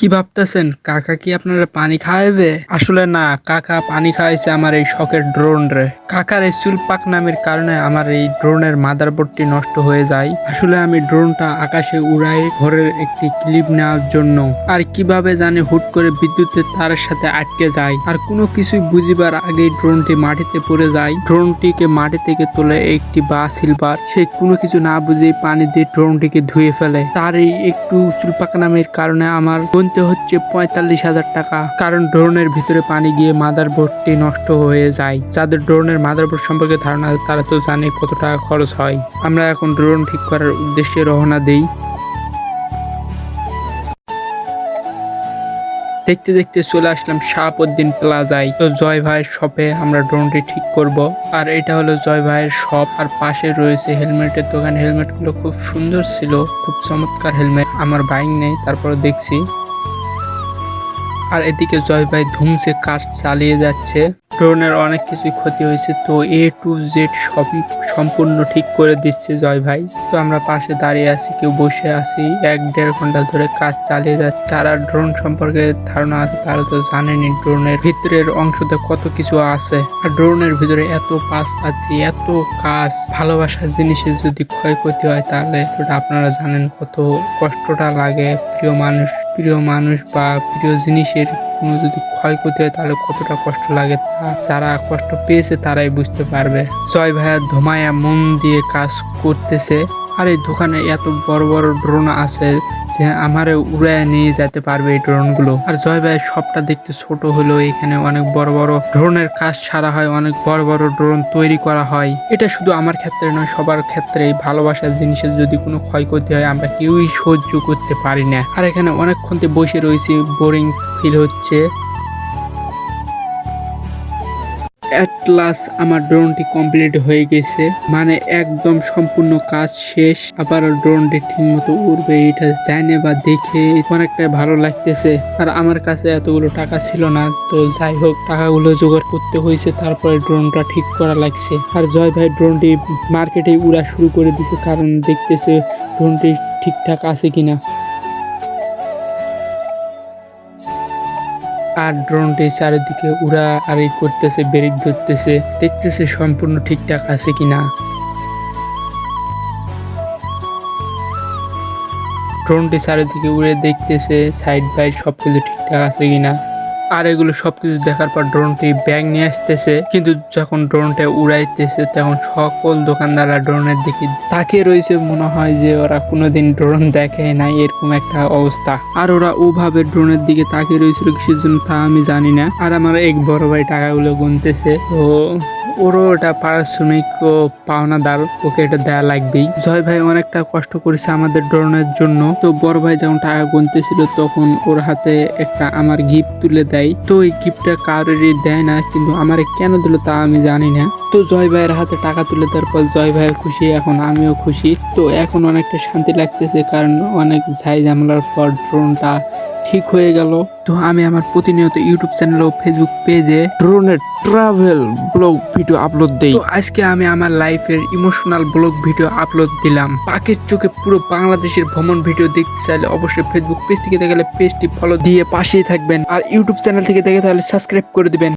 কি ভাবতেছেন কাকা কি আপনারা পানি খাওয়াবে? আসলে না, কাকা পানি খাওয়াইছে আমার এই শখের ড্রোন রে। কাকার এই চুলপাক নামের কারণে আমার এই ড্রোনের মাদারবোর্ডটি নষ্ট হয়ে যায়। আসলে আমি ড্রোনটা আকাশে উড়াই ঘরের একটি ক্লিপ নেওয়ার জন্য, আর কিভাবে জানি হুট করে বিদ্যুতের তারের সাথে আটকে যায়, আর কোনো কিছুই বুঝিবার আগেই ড্রোনটি মাটিতে পড়ে যায়। ড্রোনটিকে মাটি থেকে তোলে একটি বা সিলভার, সে কোনো কিছু না বুঝেই পানি দিয়ে ড্রোনটিকে ধুয়ে ফেলে। তার এই একটু চুলপাক নামের কারণে আমার গুনতে হচ্ছে 45,000 টাকা, কারণ ড্রোনের ভিতরে পানি গিয়ে মাদারবোর্ডটি নষ্ট হয়ে যায়। যাদের ড্রোনের মাদারবোর্ড সম্পর্কে ধারণা আছে তারা তো জানে কত টাকা খরচ হয়। আমরা এখন ড্রোন ঠিক করার উদ্দেশ্যে রওনা দেই। দেখতে দেখতে চলে আসলাম শাহাবুদ্দিন প্লাজায়। তো জয় ভাইয়ের শপে আমরা ড্রোনটি ঠিক করব। আর এটা হলো জয় ভাইয়ের শপ, আর পাশে রয়েছে হেলমেটের দোকান। হেলমেটগুলো খুব সুন্দর ছিল, খুব চমৎকার হেলমেট। আমার বাইক নেই, তারপর দেখছি। আর এদিকে জয় ভাই ধুমসে কাজ চালিয়ে যাচ্ছে। ড্রোনের অনেক কিছুই ক্ষতি হয়েছে, তো A to Z সব সম্পূর্ণ ঠিক করে দিচ্ছে জয় ভাই। তো আমরা পাশে দাঁড়িয়ে আছি, কেউ বসে আছি। 1-1.5 ঘন্টা ধরে কাজ চালিয়ে যাচ্ছে। যারা ড্রোন সম্পর্কে ধারণা আছে তারা তো জানেনি ড্রোনের ভিতরের অংশতে কত কিছু আছে। আর ড্রোনের ভিতরে এত পাতি, এত কাজ, ভালোবাসার জিনিসের যদি ক্ষয়ক্ষতি হয় তাহলে সেটা আপনারা জানেন কত কষ্টটা লাগে। প্রিয় মানুষ বা প্রিয় জিনিসের কোনো যদি ক্ষয়ক্ষতি হয় তাহলে কতটা কষ্ট লাগে, তা যারা কষ্ট পেয়েছে তারাই বুঝতে পারবে। জয় ভাইয়া ধোমায়া মন দিয়ে কাজ করতেছে। আর এই দোকানে এত বড় বড় ড্রোন আছে যে আমারে উড়ায় নিয়ে যেতে পারবে এই ড্রোনগুলো। আর জয় ভাইয়ের শপটা দেখতে ছোট হলেও এখানে অনেক বড় বড় ড্রোনের কাজ সারা হয়, অনেক বড় বড় ড্রোন তৈরি করা হয়। এটা শুধু আমার ক্ষেত্রে নয়, সবার ক্ষেত্রেই। ভালোবাসার জিনিসের যদি কোনো ক্ষয়ক্ষতি হয় আমরা কেউই সহ্য করতে পারি না। আর এখানে অনেকক্ষণ বসে রয়েছি, বোরিং ফিল হচ্ছে। এট লাস্ট আমার ড্রোনটি কমপ্লিট হয়ে গেছে, মানে একদম সম্পূর্ণ কাজ শেষ। আবার ড্রোনটি ঠিক মতো উড়বে এটা জানে বা দেখে অনেকটাই ভালো লাগতেছে। আর আমার কাছে এতগুলো টাকা ছিল না, তো যাই হোক টাকাগুলো জোগাড় করতে হয়েছে, তারপরে ড্রোনটা ঠিক করা লাগছে। আর জয় ভাই ড্রোনটি মার্কেটে উড়া শুরু করে দিছে, কারণ দেখতেছে ড্রোনটি ঠিকঠাক আছে কিনা। আর ড্রোনটি চারিদিকে উড়া আড়ি করতেছে, ব্রেক ধরতেছে, দেখতেছে সম্পূর্ণ ঠিকঠাক আছে কিনা। ড্রোনটি চারিদিকে উড়ে দেখতেছে সাইড বাই সবকিছু ঠিকঠাক আছে কিনা। আর এগুলো সবকিছু দেখার পর ড্রোনটি ব্যাগ নিয়ে আসতেছে, কিন্তু যখন ড্রোনটা উড়াইতেছে তখন সকল দোকানদাররা ড্রোনের দিকে তাকিয়ে রয়েছে, মনে হয় যে ওরা কোনোদিন ড্রোন দেখে নাই, এরকম একটা অবস্থা। আর ওরা ওভাবে ড্রোনের দিকে তাকিয়ে রয়েছিল কিসের জন্য তা আমি জানি না। আর আমার এক বড় ভাই টাকাগুলো গুনতেছে, তো ওরও ওটা পারিশ্রমিক ও পাওনাদার, ওকে এটা দেয়া লাগবেই। জয় ভাই অনেকটা কষ্ট করেছে আমাদের ড্রোনের জন্য। তো বড় ভাই যখন টাকা গুনতেছিল তখন ওর হাতে একটা আমার গিফট তুলে দেয়। তো এই গিফটটা কারোরই দেয় না, কিন্তু আমারে কেন দিল তা আমি জানি না। তো জয় ভাইয়ের হাতে টাকা তুলে দেওয়ার পর জয় ভাইয়ের খুশি, এখন আমিও খুশি। তো এখন অনেকটা শান্তি লাগতেছে, কারণ অনেক ঝাই ঝামেলার পর ড্রোনটা ঠিক হয়ে গেল। তো আমি আমার প্রতিনিয়ত ইউটিউব চ্যানেল ও ফেসবুক পেজে ড্রোনের ট্রাভেল ব্লগ ভিডিও আপলোড দেই। তো আজকে আমি আমার লাইফের ইমোশনাল ব্লগ ভিডিও আপলোড দিলাম। পাখির চোখে পুরো বাংলাদেশের ভ্রমণ ভিডিও দেখতে চাইলে অবশ্যই ফেসবুক পেজ থেকে দেখলে পেজটি ফলো দিয়ে পাশেই থাকবেন, আর ইউটিউব চ্যানেল থেকে দেখে তাহলে সাবস্ক্রাইব করে দিবেন।